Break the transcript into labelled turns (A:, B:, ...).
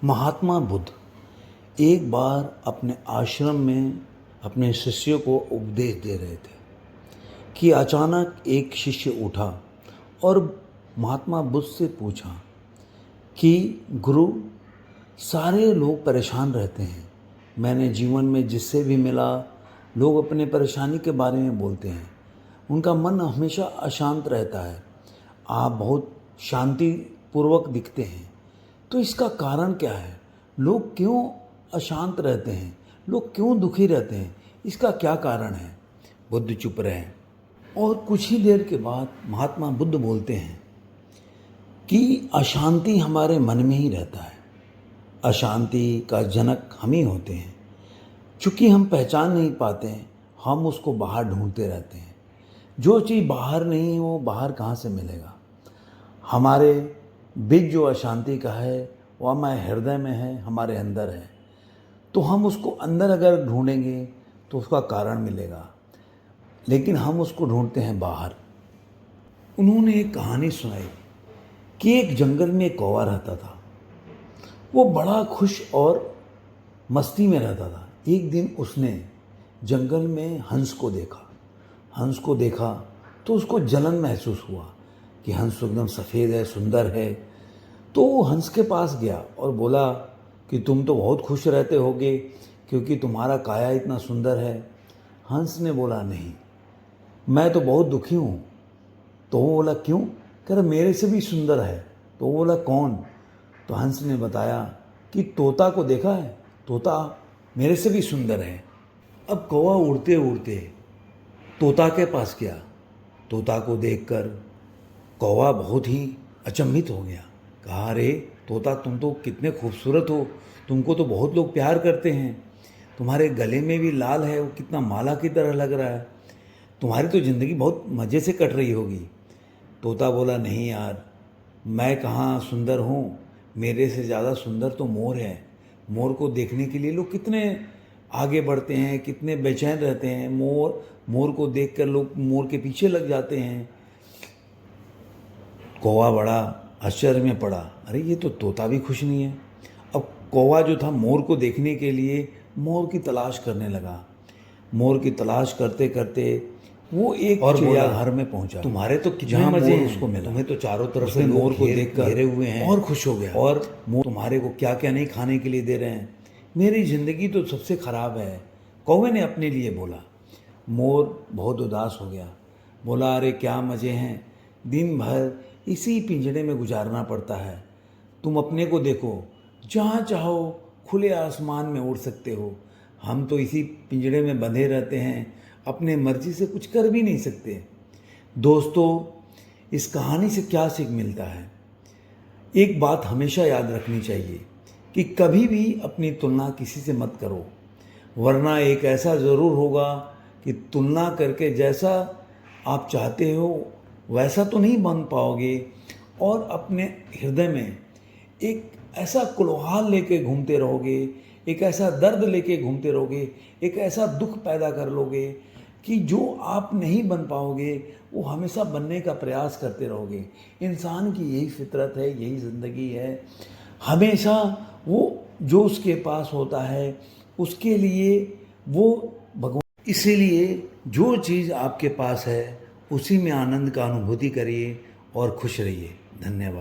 A: महात्मा बुद्ध एक बार अपने आश्रम में अपने शिष्यों को उपदेश दे रहे थे कि अचानक एक शिष्य उठा और महात्मा बुद्ध से पूछा कि गुरु, सारे लोग परेशान रहते हैं। मैंने जीवन में जिससे भी मिला, लोग अपने परेशानी के बारे में बोलते हैं। उनका मन हमेशा अशांत रहता है। आप बहुत शांतिपूर्वक दिखते हैं, तो इसका कारण क्या है? लोग क्यों अशांत रहते हैं? लोग क्यों दुखी रहते हैं? इसका क्या कारण है? बुद्ध चुप रहे और कुछ ही देर के बाद महात्मा बुद्ध बोलते हैं कि अशांति हमारे मन में ही रहता है। अशांति का जनक हम ही होते हैं। चूँकि हम पहचान नहीं पाते, हम उसको बाहर ढूंढते रहते हैं। जो चीज़ बाहर नहीं है, वो बाहर कहाँ से मिलेगा? हमारे बीच जो अशांति का है वो हमारे हृदय में है, हमारे अंदर है। तो हम उसको अंदर अगर ढूंढेंगे तो उसका कारण मिलेगा, लेकिन हम उसको ढूंढते हैं बाहर। उन्होंने एक कहानी सुनाई कि एक जंगल में एक कौवा रहता था। वो बड़ा खुश और मस्ती में रहता था। एक दिन उसने जंगल में हंस को देखा तो उसको जलन महसूस हुआ कि हंस एकदम सफ़ेद है, सुंदर है। तो वो हंस के पास गया और बोला कि तुम तो बहुत खुश रहते होगे क्योंकि तुम्हारा काया इतना सुंदर है। हंस ने बोला, नहीं, मैं तो बहुत दुखी हूँ। तो वो बोला, क्यों? कह रहा, मेरे से भी सुंदर है। तो वो बोला, कौन? तो हंस ने बताया कि तोता को देखा है, तोता मेरे से भी सुंदर है। अब कौवा उड़ते उड़ते तोता के पास गया। तोता को देखकर कौवा बहुत ही अचंभित हो गया। कहा, अरे तोता, तुम तो कितने खूबसूरत हो, तुमको तो बहुत लोग प्यार करते हैं। तुम्हारे गले में भी लाल है, वो कितना माला की तरह लग रहा है। तुम्हारी तो ज़िंदगी बहुत मज़े से कट रही होगी। तोता बोला, नहीं यार, मैं कहाँ सुंदर हूँ, मेरे से ज़्यादा सुंदर तो मोर है। मोर को देखने के लिए लोग कितने आगे बढ़ते हैं, कितने बेचैन रहते हैं। मोर को देखकर लोग मोर के पीछे लग जाते हैं। कौवा बड़ा आश्चर्य में पड़ा, अरे ये तो तोता भी खुश नहीं है। अब कौवा जो था मोर को देखने के लिए मोर की तलाश करने लगा। मोर की तलाश करते करते वो एक और चिड़ियाघर में पहुंचा। तुम्हारे तो कितने मजे हैं, उसको मिला। तुम्हें तो चारों तरफ से मोर को देखकर घेरे हुए हैं और खुश हो गया। और मोर तुम्हारे को क्या क्या नहीं खाने के लिए दे रहे हैं। मेरी ज़िंदगी तो सबसे ख़राब है, कौवे ने अपने लिए बोला। मोर बहुत उदास हो गया, बोला, अरे क्या मज़े हैं, दिन भर इसी पिंजरे में गुजारना पड़ता है। तुम अपने को देखो, जहाँ चाहो खुले आसमान में उड़ सकते हो। हम तो इसी पिंजरे में बंधे रहते हैं, अपने मर्जी से कुछ कर भी नहीं सकते। दोस्तों, इस कहानी से क्या सीख मिलता है? एक बात हमेशा याद रखनी चाहिए कि कभी भी अपनी तुलना किसी से मत करो, वरना एक ऐसा ज़रूर होगा कि तुलना करके जैसा आप चाहते हो वैसा तो नहीं बन पाओगे, और अपने हृदय में एक ऐसा कुलहाल लेके घूमते रहोगे, एक ऐसा दर्द लेके घूमते रहोगे, एक ऐसा दुख पैदा कर लोगे कि जो आप नहीं बन पाओगे, वो हमेशा बनने का प्रयास करते रहोगे। इंसान की यही फितरत है, यही ज़िंदगी है। हमेशा वो जो उसके पास होता है उसके लिए वो भगवान। इसीलिए जो चीज़ आपके पास है उसी में आनंद का अनुभूति करिए और खुश रहिए। धन्यवाद।